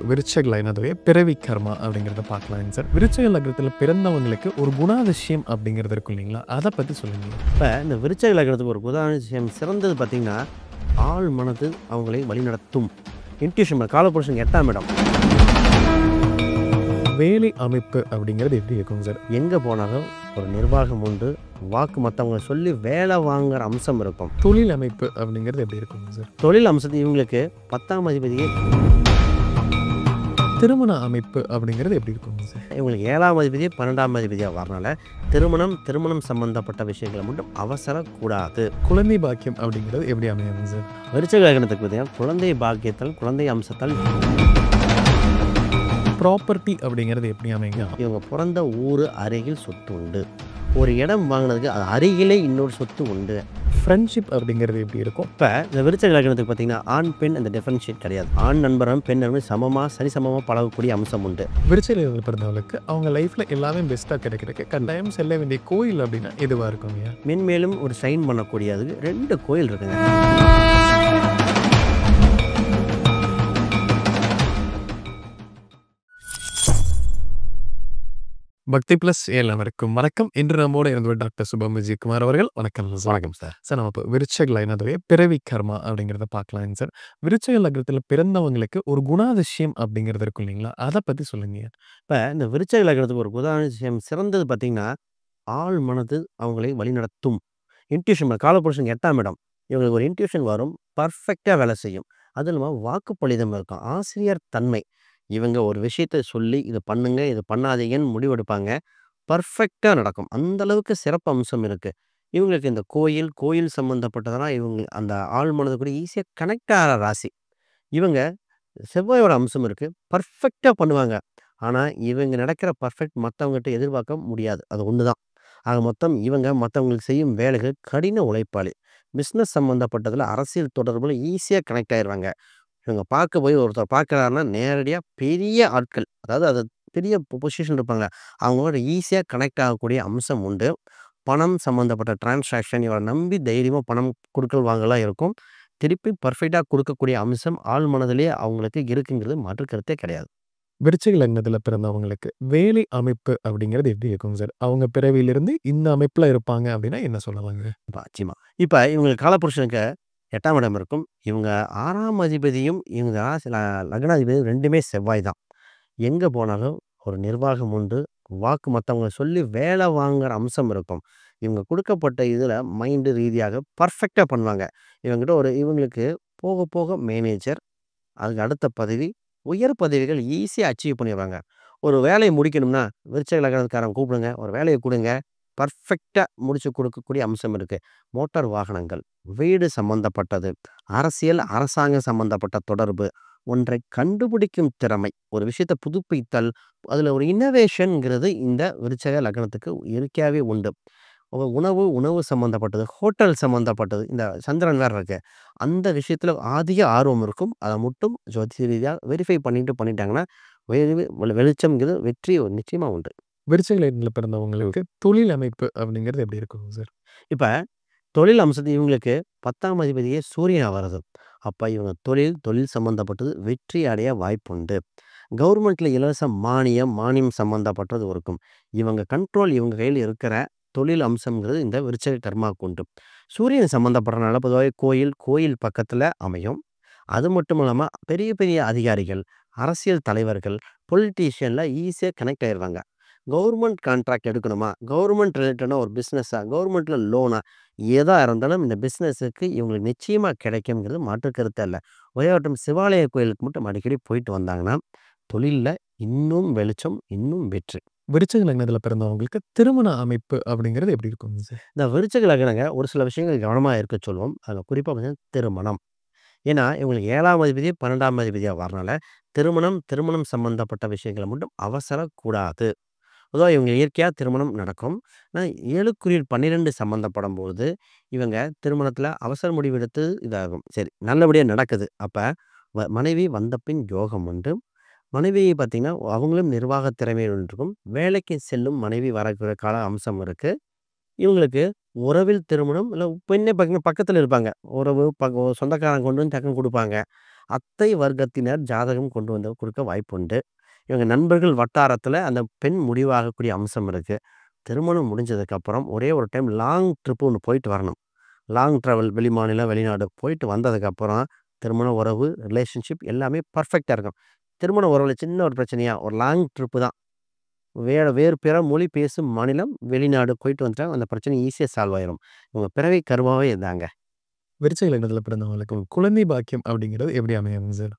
விருச்சக லக்னத்துடைய பிறவி கர்மா அப்படிங்கிறத பார்க்கலாங்க சார். விருச்சக லக்னத்துல பிறந்தவங்களுக்கு ஒரு குணாதிசயம் அப்படிங்கிறது இருக்கும் இல்லைங்களா? அத பத்தி சொல்லுங்க. இப்ப இந்த விருச்சக லக்னத்துக்கு ஒரு குணாதிசயம் சிறந்தது பார்த்தீங்கன்னா, ஆழ் மனது அவங்களை வழிநடத்தும். இன்ட்யூஷன் காலபுருஷன் 8ஆம் இடம். வேலை அமைப்பு அப்படிங்கிறது எப்படி இருக்குங்க சார்? எங்க போனாலும் ஒரு நிர்வாகம் உண்டு. வாக்கு மத்தவங்கள சொல்லி வேலை வாங்குற அம்சம் இருக்கும். தொழில் அமைப்பு அப்படிங்கிறது எப்படி இருக்குங்க சார்? தொழில் அம்சத்து இவங்களுக்கு 10ஆம் அதிபதியே திருமண அமைப்பு அப்படிங்கிறது எப்படி இருக்குங்க சார்? இவங்களுக்கு 7ஆம் அதிபதியே 12ஆம் அதிபதியா வரனால, திருமணம் சம்பந்தப்பட்ட விஷயங்கள மட்டும் அவசரக்கூடாது. குழந்தை பாக்கியம் அப்படிங்கிறது எப்படி அமையுங்க சார்? விருச்சக லக்னத்துக்கு பார்த்தீங்கன்னா, குழந்தை பாக்கியத்தால், குழந்தை அம்சத்தால் ப்ராப்பர்ட்டி அப்படிங்கிறது எப்படி அமையுங்க? இவங்க பிறந்த ஊர் அருகில் சொத்து உண்டு. ஒரு இடம் வாங்கினதுக்கு அது அருகிலே இன்னொரு சொத்து உண்டு. ஃப்ரெண்ட்ஷிப் அப்படிங்கிறது எப்படி இருக்கும்? இப்போ இந்த விருச்சக லக்னத்துக்கு பார்த்தீங்கன்னா, ஆண் பெண் அந்த டிஃபரன்ஷியேட் கிடையாது. ஆண் நண்பரும் பெண் நண்பரும் சரிசமமாக பழகக்கூடிய அம்சம் உண்டு. விருச்சக லக்னத்துல பிறந்தவங்களுக்கு அவங்க லைஃப்ல எல்லாமே பெஸ்ட்டாக கிடைக்கிறதுக்கு கட்டாயம் செல்ல வேண்டிய கோயில் அப்படின்னா எதுவாக இருக்குங்க? மென்மேலும் ஒரு ஷைன் பண்ணக்கூடியதுக்கு 2 கோயில் இருக்குங்க. பக்தி பிளஸ் எல்லாருக்கும் வணக்கம். இன்று நம்மோட இருந்தவர் டாக்டர் சுபம் விஜயகுமார் அவர்கள். வணக்கம் சார். வணக்கம் சார். சார், நம்ம இப்போ விருச்சக லக்னத்துடைய பிறவி கர்மா அப்படிங்கிறத பார்க்கலாங்க சார். விருச்சக லக்னத்துல பிறந்தவங்களுக்கு ஒரு குணாதிசயம் அப்படிங்கிறது இருக்கும் இல்லைங்களா? அதை பத்தி சொல்லுங்க. இப்போ இந்த விருச்சக லக்னத்துக்கு ஒரு குணாதிசயம் சிறந்தது பார்த்தீங்கன்னா, ஆழ் மனது அவங்களை வழிநடத்தும். இன்ட்யூஷன் காலபுருஷன் 8ஆம் இடம். இவங்களுக்கு ஒரு இன்ட்யூஷன் வரும். பர்ஃபெக்டாக வேலை செய்யும். அது இல்லாமல் வாக்குப்பளிதம் இருக்கும். ஆசிரியர் தன்மை. இவங்க ஒரு விஷயத்த சொல்லி இது பண்ணுங்க, இது பண்ணாதீங்கன்னு முடிவெடுப்பாங்க. பர்ஃபெக்ட்டா நடக்கும். அந்த அளவுக்கு சிறப்பு அம்சம் இருக்கு. இவங்களுக்கு இந்த கோயில் சம்மந்தப்பட்டதெல்லாம் இவங்க அந்த ஆழ் மனது கூட ஈஸியா கனெக்ட் ஆகுற ராசி. இவங்க செவ்வாயோட அம்சம் இருக்கு. பர்ஃபெக்ட்டா பண்ணுவாங்க. ஆனா, இவங்க நடக்கிற பர்ஃபெக்ட் மத்தவங்ககிட்ட எதிர்பார்க்க முடியாது. அது ஒண்ணு தான். ஆக மொத்தம் இவங்க மத்தவங்களுக்கு செய்யும் வேலைகள் கடின உழைப்பாளி. பிசினஸ் சம்மந்தப்பட்டதுல அரசியல் தொடர்புல ஈஸியா கனெக்ட் ஆயிருவாங்க. இவங்க பார்க்க போய் ஒருத்தர் பார்க்குறாருன்னா, நேரடியா பெரிய ஆட்கள், அதாவது அது பெரிய பொசிஷன் இருப்பாங்க. அவங்களோட ஈஸியா கனெக்ட் ஆகக்கூடிய அம்சம் உண்டு. பணம் சம்மந்தப்பட்ட டிரான்சாக்ஷன் இவர நம்பி தைரியமா பணம் குடுக்கல் வாங்கல்லாம் இருக்கும். திருப்பி பர்ஃபெக்ட்டா குடுக்கக்கூடிய அம்சம் ஆழ் மனதிலேயே அவங்களுக்கு இருக்குங்கிறது மாற்று கருத்தே கிடையாது. விருச்சிக லக்னத்துல பிறந்தவங்களுக்கு வேலை அமைப்பு அப்படிங்கிறது எப்படி இருக்குங்க சார்? அவங்க பிறவியிலிருந்து இந்த அமைப்புல இருப்பாங்க அப்படின்னா என்ன சொல்லலாங்க? நிச்சயமா. இப்ப இவங்களுக்கு காலபுருஷனுக்கு 8ஆம் இடம் இருக்கும். இவங்க 6ஆம் அதிபதியும், இவங்க லக்னாதிபதி 2மே செவ்வாய் தான். எங்க போனாலும் ஒரு நிர்வாகம் உண்டு. வாக்கு மத்தவங்கள சொல்லி வேலை வாங்குற அம்சம் இருக்கும். இவங்க குடுக்கப்பட்ட இதுல மைண்ட் ரீதியாக பர்ஃபெக்ட்டா பண்ணுவாங்க. இவங்களுக்கு போக போக மேனேஜர், அதுக்கு அடுத்த பதவி, உயர் பதவிகள் ஈஸியா அச்சீவ் பண்ணிருவாங்க. ஒரு வேலைய முடிக்கணும்னா, விருச்சிக லக்னக்காரங்க கூப்பிடுங்க, ஒரு வேலைய குடுங்க. பர்ஃபெக்ட்டா முடிச்சு குடுக்கக்கூடிய அம்சம் இருக்கு. மோட்டார் வாகனங்கள், வீடு சம்மந்தப்பட்டது, அரசியல், அரசாங்கம் சம்மந்தப்பட்ட தொடர்பு, ஒன்றை கண்டுபிடிக்கும் திறமை, ஒரு விஷயத்த புதுப்பித்தல், அதுல ஒரு இன்னோவேஷன்ங்கிறது இந்த விருச்சக லக்னத்துக்கு இயற்கையாவே உண்டு. உணவு சம்மந்தப்பட்டது, ஹோட்டல் சம்மந்தப்பட்டது, இந்த சந்திரன் வேற இருக்கு. அந்த விஷயத்துல அதிக ஆர்வம் இருக்கும். அத மட்டும் ஜோதிட ரீதியா வெரிஃபை பண்ணிட்டாங்கன்னா, வெளிச்சம்ங்கிறது வெற்றி நிச்சயமா உண்டு. விருச்சிக லக்னத்துல பிறந்தவங்களுக்கு தொழில் அமைப்பு அப்படிங்கிறது எப்படி இருக்குங்க சார்? இப்ப தொழில் அம்சத்து இவங்களுக்கு 10ஆம் அதிபதியே சூரியனா வருது. அப்ப இவங்க தொழில் சம்மந்தப்பட்டது வெற்றி அடைய வாய்ப்புண்டு. கவர்மெண்ட்ல இலவச மானியம் சம்மந்தப்பட்டது இருக்கும். இவங்க கையில இருக்கிற தொழில் அம்சம்ங்கிறது இந்த விருச்சக கர்மாவுக்கு உண்டு. சூரியன் சம்மந்தப்படுறனால பொதுவாவே கோயில் பக்கத்துல அமையும். அது மட்டும் இல்லாம பெரிய பெரிய அதிகாரிகள், அரசியல் தலைவர்கள், பொலிட்டீஷியன்ல ஈஸியா கனெக்ட் ஆயிருவாங்க. கவர்மெண்ட் கான்ட்ராக்ட் எடுக்கணுமா? கவர்மெண்ட் ரிலேட்டடா ஒரு பிசினஸா? கவர்மெண்ட்ல லோனா? எதா இருந்தாலும் இந்த பிசினஸுக்கு இவங்களுக்கு நிச்சயமா கிடைக்கும்ங்கிறது மாற்று கருத்தே இல்ல. ஒரே வட்டம் சிவாலய கோயிலுக்கு மட்டும் அடிக்கடி போயிட்டு வந்தாங்கன்னா, தொழில்ல இன்னும் வெளிச்சம், இன்னும் வெற்றி. விருச்சிக லக்னத்துல பிறந்தவங்களுக்கு திருமண அமைப்பு அப்படிங்கிறது எப்படி இருக்குங்க சார்? இந்த விருச்சிக லக்னங்க ஒரு சில விஷயங்கள் கவனமா இருக்க சொல்லுவோம். அதுல குறிப்பா பார்த்தீங்கன்னா திருமணம். ஏன்னா, இவங்களுக்கு 7ஆம் அதிபதி, 12ஆம் அதிபதியா வரனால, திருமணம் சம்பந்தப்பட்ட விஷயங்கள மட்டும் அவசரக்கூடாது. பொதுவா இவங்க இயற்கையா திருமணம் நடக்கும். ஆனா 7க்குரிய 12 சம்மந்தப்படும்போது, இவங்க திருமணத்தில அவசர முடிவு எடுத்து இதாகும். சரி, நல்லபடியா நடக்குது. அப்ப மனைவி வந்த பின் யோகம் உண்டு. மனைவி பார்த்தீங்கன்னா, அவங்களும் நிர்வாக திறமை இருக்கும். வேலைக்கு செல்லும் மனைவி வரக்கூடிய கால அம்சம் இருக்கு. இவங்களுக்கு உறவில் திருமணம் இல்ல பெண்ணே பார்த்தீங்கன்னா பக்கத்துல இருப்பாங்க. உறவு சொந்தக்காரங்க கொண்டு வந்து டக்குன்னு குடுப்பாங்க. அத்தை வர்க்கத்தினர் ஜாதகம் கொண்டு வந்து கொடுக்க வாய்ப்புண்டு. இவங்க நண்பர்கள் வட்டாரத்துல அந்த பெண் முடிவாகக்கூடிய அம்சம் இருக்கு. திருமணம் முடிஞ்சதுக்கப்புறம் ஒரே ஒரு டைம் லாங் ட்ரிப் ஒண்ணு போயிட்டு வரணும். லாங் ட்ராவல் வெளிமாநிலம், வெளிநாடு போயிட்டு வந்ததுக்கப்புறம் திருமண உறவு, ரிலேஷன்ஷிப் எல்லாமே பெர்ஃபெக்ட்டா இருக்கும். திருமண உறவுல சின்ன ஒரு பிரச்சனையா, ஒரு லாங் ட்ரிப் தான். வேறு பிற மொழி பேசும் மாநிலம், வெளிநாடு போயிட்டு வந்துட்டா அந்த பிரச்சனை ஈஸியா சால்வ் ஆயிரும். இவங்க பிறவி கருவாவே இதாங்க. விருச்சிக லக்னத்தில பிறந்தவங்களுக்கு குழந்தை பாக்கியம் அப்படிங்கிறது எப்படி அமையுங்க சார்?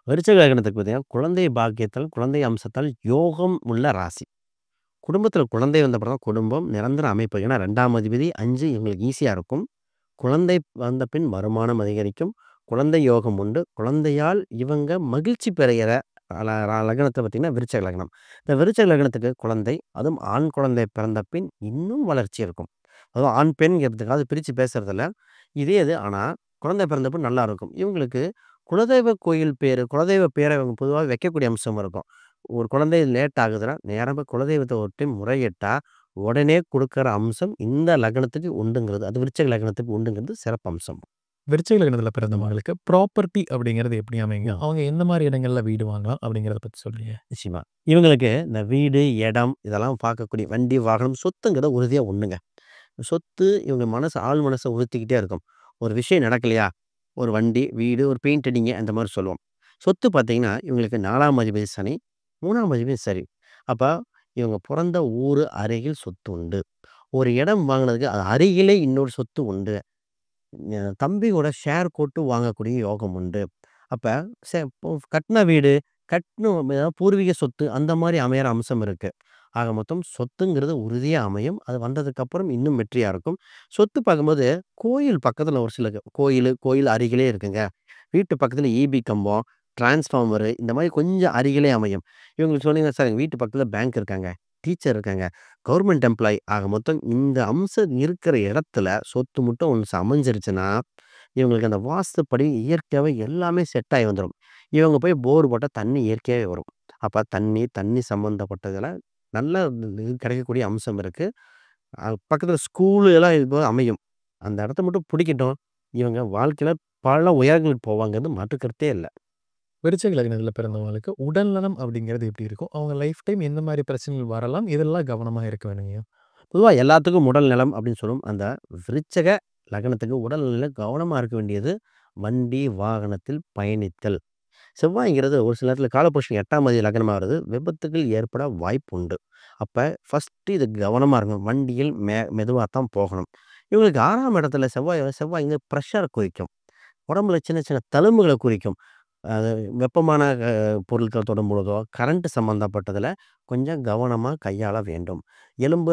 விருச்சிக லக்னத்துக்கு பார்த்தீங்கன்னா, குழந்தை பாக்கியத்தால், குழந்தை அம்சத்தால் யோகம் உள்ள ராசி. குடும்பத்தில குழந்தை வந்தப்புறம் தான் குடும்பம் நிரந்தர அமைப்பு. ஏன்னா 2ஆம் அதிபதி 5 இவங்களுக்கு ஈஸியா இருக்கும். குழந்தை வந்த பின் வருமானம் அதிகரிக்கும். குழந்தை யோகம் உண்டு. குழந்தையால் இவங்க மகிழ்ச்சி பெறுகிற லக்னத்த பார்த்தீங்கன்னா, விருச்சிக லக்னம். இந்த விருச்சிக லக்னத்துக்கு குழந்தை, அதுவும் ஆண் குழந்தை பிறந்த பின் இன்னும் வளர்ச்சி இருக்கும். அதுவும் ஆண், பெண்ங்கிறதுக்காக பிரிச்சு பேசுறதில்ல. இதே இது ஆனா, குழந்தை பிறந்த பின் நல்லா இருக்கும். இவங்களுக்கு குலதெய்வ கோயில் பேரு, குலதெய்வ பேர இவங்க பொதுவா வைக்கக்கூடிய அம்சம் இருக்கும். ஒரு குழந்தை லேட் ஆகுதுன்னா, நேரா போய் குலதெய்வத்த ஒரு டைம் முறையிட்டா, உடனே குடுக்குற அம்சம் இந்த லக்னத்துக்கு உண்டுங்கிறது. அது விருச்சிக லக்னத்துக்கு உண்டுங்கிறது சிறப்பம்சம். விருச்சிக லக்னத்தில பிறந்தவங்களுக்கு ப்ராப்பர்ட்டி அப்படிங்கிறது எப்படி அமையுங்க? அவங்க எந்த மாரி இடங்கள்ல வீடு வாங்கலாம் அப்படிங்கிறத பத்தி சொல்லுங்க. நிச்சயமா. இவங்களுக்கு இந்த வீடு, இடம் இதெல்லாம் பார்க்கக்கூடிய வண்டி, வாகனம், சொத்துங்கிறது உறுதியா ஒண்ணுங்க. சொத்து இவங்க ஆழ் மனச உறுத்திக்கிட்டே இருக்கும். ஒரு விஷயம் நடக்கலையா, ஒரு வண்டி, வீடு, ஒரு பெயிண்ட் அடிங்க அந்த மாரி சொல்லுவோம். சொத்து பார்த்தீங்கன்னா, இவங்களுக்கு 4ஆம் அதிபதி சனி, 3ஆம் அதிபதி சரி. அப்ப இவங்க பொறந்த ஊரு அருகில் சொத்து உண்டு. ஒரு இடம் வாங்குனதுக்கு அது அருகிலே இன்னொரு சொத்து உண்டு. தம்பியோட ஷேர் போட்டு வாங்கக்கூடிய யோகம் உண்டு. அப்ப இப்போ கட்ன வீடு, அதாவது பூர்வீக சொத்து அந்த மாரி அமையற அம்சம் இருக்கு. ஆக மொத்தம் சொத்துங்கிறது உறுதியா அமையும். அது வந்ததுக்கப்புறம் இன்னும் வெற்றியா இருக்கும். சொத்து பார்க்கும்போது கோயில் பக்கத்துல ஒரு சில கோயில் அருகிலே இருக்குங்க. வீட்டு பக்கத்துல ஈபி கம்பம், டிரான்ஸ்ஃபார்மரு இந்த மாரி கொஞ்சம் அருகிலே அமையும். இவங்களுக்கு சொன்னீங்கன்னா, "சார் எங்க வீட்டு பக்கத்துல பேங்க் இருக்காங்க, டீச்சர் இருக்காங்க, கவர்மெண்ட் எம்ப்ளாயி." ஆக மொத்தம் இந்த அம்சம் இருக்கிற இடத்துல சொத்து மட்டும் ஒண்ணு அமைஞ்சிருச்சுன்னா, இவங்களுக்கு அந்த வாஸ்துப்படி இயற்கையாவே எல்லாமே செட் ஆயி வந்துரும். இவங்க போய் போர் போட்டா தண்ணி இயற்கையாவே வரும். அப்ப தண்ணி சம்மந்தப்பட்டதுல நல்ல இது கிடைக்கக்கூடிய அம்சம் இருக்கு. பக்கத்துல ஸ்கூலு எல்லாம் இது அமையும். அந்த இடத்த மட்டும் புடிக்கட்டும். இவங்க வாழ்க்கையில பல உயரங்களுக்கு போவாங்கன்னு மாற்று கருத்தே இல்ல. விருச்சிக லக்னத்தில பிறந்தவங்களுக்கு உடல்நலம் அப்படிங்கிறது எப்படி இருக்கும்? அவங்க லைஃப் டைம் எந்த மாரி பிரச்சனைகள் வரலாம்? இதெல்லாம் கவனமா இருக்க வேணுங்கய்யா. பொதுவா எல்லாத்துக்கும் உடல் நலம் அப்படின்னு சொல்லுவோம். அந்த விருச்சக லக்னத்துக்கு உடல்நிலையில கவனமா இருக்க வேண்டியது வண்டி, வாகனத்தில் பயணித்தல். செவ்வாய்ங்கிறது ஒரு சில நேரத்தில காலபுருஷன் 8ஆம் அதிபதி லக்னமா வருது. விபத்துகள் ஏற்பட வாய்ப்புண்டு. அப்ப ஃபர்ஸ்ட்டு இது கவனமா இருக்கணும். வண்டியில் மெதுவா தான் போகணும். இவங்களுக்கு 6ஆம் இடத்துல செவ்வாய்ங்க பிரஷர குறிக்கும். உடம்புல சின்ன சின்ன தழும்புகள குறிக்கும். அது வெப்பமான பொருட்கள் தொடும்பொழுதோ, கரண்ட் சம்மந்தப்பட்டதுல கொஞ்சம் கவனமா கையாள வேண்டும்.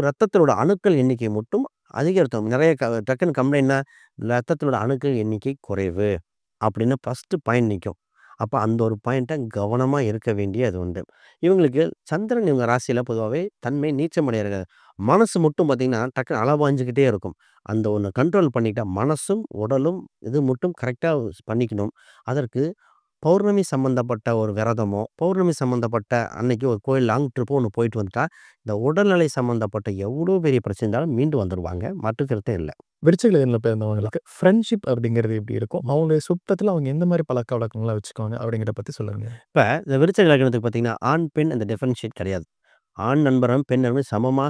ரத்தத்திலோட அணுக்கள் எண்ணிக்கை மட்டும் அதிகரித்தோம். நெறைய டக்குன்னு கம்ப்ளைண்ட்னா, ரத்தத்திலோட அணுக்கள் எண்ணிக்கை குறைவு அப்படின்னு ஃபர்ஸ்ட்டு பாயிண்ட் நிக்கும். அப்ப அந்த ஒரு பாயிண்ட்ட கவனமா இருக்க வேண்டியது உண்டு. இவங்களுக்கு சந்திரன் இவங்க ராசியில பொதுவாவே தன்மை நீச்சம் அடையறது. மனசு மட்டும் பார்த்தீங்கன்னா, டக்குனு அலபாஞ்சுகிட்டே இருக்கும். அந்த ஒண்ண கண்ட்ரோல் பண்ணிட்டா மனசும், உடலும் இது மட்டும் கரெக்ட்டா பண்ணிக்கணும். அதற்கு பௌர்ணமி சம்மந்தப்பட்ட ஒரு விரதமோ, பௌர்ணமி சம்மந்தப்பட்ட அன்னைக்கு ஒரு கோயில் லாங் ட்ரிப்போ ஒண்ணு போயிட்டு வந்துட்டா, இந்த உடல்நிலை சம்மந்தப்பட்ட எவ்வளோ பெரிய பிரச்சனை இருந்தாலும் மீண்டு வந்துருவாங்க. மாற்று கருத்தே இல்ல. விருச்சிக லக்னத்தில பிறந்தவங்களுக்கு ஃப்ரெண்ட்ஷிப் அப்படிங்கிறது எப்படி இருக்கும்? அவங்களுடைய சுத்தத்தில அவங்க எந்த மாரி பழக்கவழக்கங்கள வச்சுக்குவாங்க? அப்படிங்கிறத பத்தி சொல்லுங்க. இப்ப இந்த விருச்சிக லக்னத்துக்கு பார்த்தீங்கன்னா, ஆண், பெண் அந்த டிஃபரன்ஷியேட் கிடையாது. ஆண் நண்பரும், பெண் நண்பரும் சமமா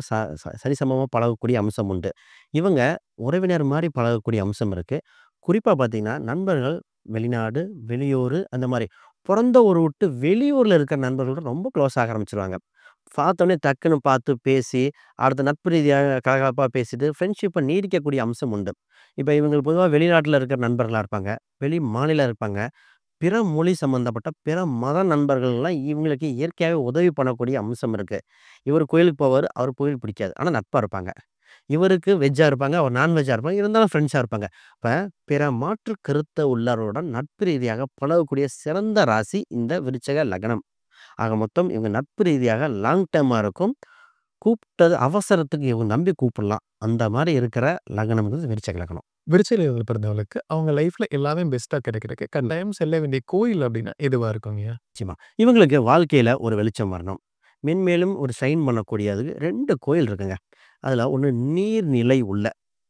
சரிசமமா பழகக்கூடிய அம்சம் உண்டு. இவங்க உறவினர் மாரி பழகக்கூடிய அம்சம் இருக்கு. குறிப்பா பார்த்தீங்கன்னா, நண்பர்கள் வெளிநாடு, வெளியூரு அந்த மாரி. பொறந்த ஊர விட்டு வெளியூர்ல இருக்கிற நண்பர்களோட ரொம்ப க்ளோஸ் ஆக ஆரம்பிச்சுருவாங்க. பார்த்தோனே டக்குன்னு பார்த்து பேசி, அடுத்த நட்பு ரீதியாக கலகலப்பா பேசிட்டு ஃப்ரெண்ட்ஷிப்ப நீடிக்கக்கூடிய அம்சம் உண்டு. இப்ப இவங்க பொதுவா வெளிநாட்டுல இருக்கிற நண்பர்களா இருப்பாங்க. வெளி மாநிலம் இருப்பாங்க. பிற மொழி சம்மந்தப்பட்ட பிற மத நண்பர்கள்லாம் இவங்களுக்கு இயற்கையாவே உதவி பண்ணக்கூடிய அம்சம் இருக்கு. இவரு கோயிலுக்கு போவாரு, அவருக்கு கோயில் பிடிக்காது. ஆனா நட்பா இருப்பாங்க. இவருக்கு வெஜ்ஜா இருப்பாங்க, அவர் நான்வெஜ்ஜா இருப்பாங்க. இருந்தாலும் ஃப்ரெண்ட்ஸா இருப்பாங்க. இப்ப பிற மாற்று கருத்து உள்ளவருடன் நட்பு ரீதியாக பழகக்கூடிய சிறந்த ராசி இந்த விருச்சிக லக்னம். ஆக மொத்தம் இவங்க நட்பு ரீதியாக லாங் டர்மா இருக்கும். கூப்பிட்டது அவசரத்துக்கு இவங்க நம்பி கூப்பிடலாம். அந்த மாரி இருக்கிற லக்னம்ங்கிறது விருச்சிக லக்னம். விருச்சிக லக்னத்தில பிறந்தவங்களுக்கு அவங்க லைஃப்ல எல்லாமே பெஸ்ட்டா கிடைக்கிறதுக்கு கட்டாயம் செல்ல வேண்டிய கோயில் அப்படின்னா எதுவா இருக்குங்கய்யா? நிச்சயமா. இவங்களுக்கு வாழ்க்கையில ஒரு வெளிச்சம் வரணும். மென்மேலும் ஒரு ஷைன் பண்ணக்கூடியது 2 கோயில் இருக்குங்க. அதுல ஒண்ணு நீர்நிலை உள்ள.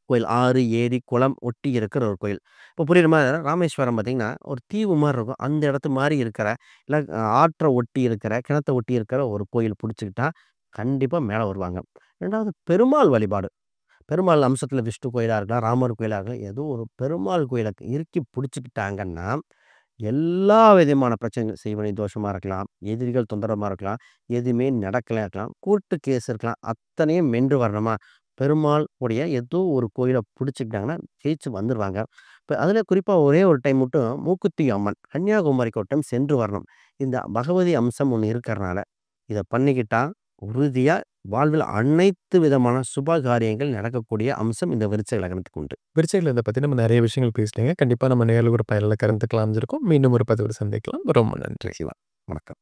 கோயில். ஆறு, ஏரி, குளம் ஒட்டி இருக்கிற ஒரு கோயில். இப்போ புரியுற மாரி ராமேஸ்வரம் பார்த்தீங்கன்னா, ஒரு தீவு மாரி இருக்கும். அந்த இடத்து மாரி இருக்கிற, இல்ல ஆற்ற ஒட்டி இருக்கிற, கிணத்த ஒட்டி இருக்கிற ஒரு கோயில் புடிச்சுக்கிட்டா, கண்டிப்பா மேல வருவாங்க. 2வது பெருமாள் வழிபாடு. பெருமாள் அம்சத்தில விஷ்ணு கோயிலா இருக்கலாம், ராமர் கோயிலா இருக்கலாம், ஏதோ ஒரு பெருமாள் கோயில இறுக்கி புடிச்சுக்கிட்டாங்கன்னா, எல்லா விதமான பிரச்சனைகள் செய்வினை தோஷமா இருக்கலாம், எதிரிகள் தொந்தரமா இருக்கலாம், எதுவுமே நடக்கலையா இருக்கலாம், கோர்ட்டு கேஸ் இருக்கலாம், அத்தனையும் வென்று வரணுமா, பெருமாள் உடைய ஏதோ ஒரு கோயில புடிச்சுக்கிட்டாங்கன்னா, ஜெயிச்சு வந்துருவாங்க. இப்ப அதில குறிப்பா ஒரே ஒரு டைம் மட்டும் மூக்குத்தி அம்மன், கன்னியாகுமரிக்கு ஒரு டைம் சென்று வரணும். இந்த பகவதி அம்சம் ஒண்ணு இருக்கிறனால, இத பண்ணிக்கிட்டா உறுதியா வாழ்வில் அனைத்து விதமான சுப காரியங்கள் நடக்கக்கூடிய அம்சம் இந்த விருச்சிக லக்னத்துக்கு உண்டு. விருச்சிக லக்னத்த பத்தி நம்ம நெறைய விஷயங்கள் பேசிட்டீங்க. கண்டிப்பா நம்ம நேயர்களுக்கு ஒரு பயனுள்ள கருத்துக்கள் அமைஞ்சிருக்கும். மீண்டும் ஒரு பதிவோட சந்திக்கலாம். ரொம்ப நன்றி. சிவா. வணக்கம்.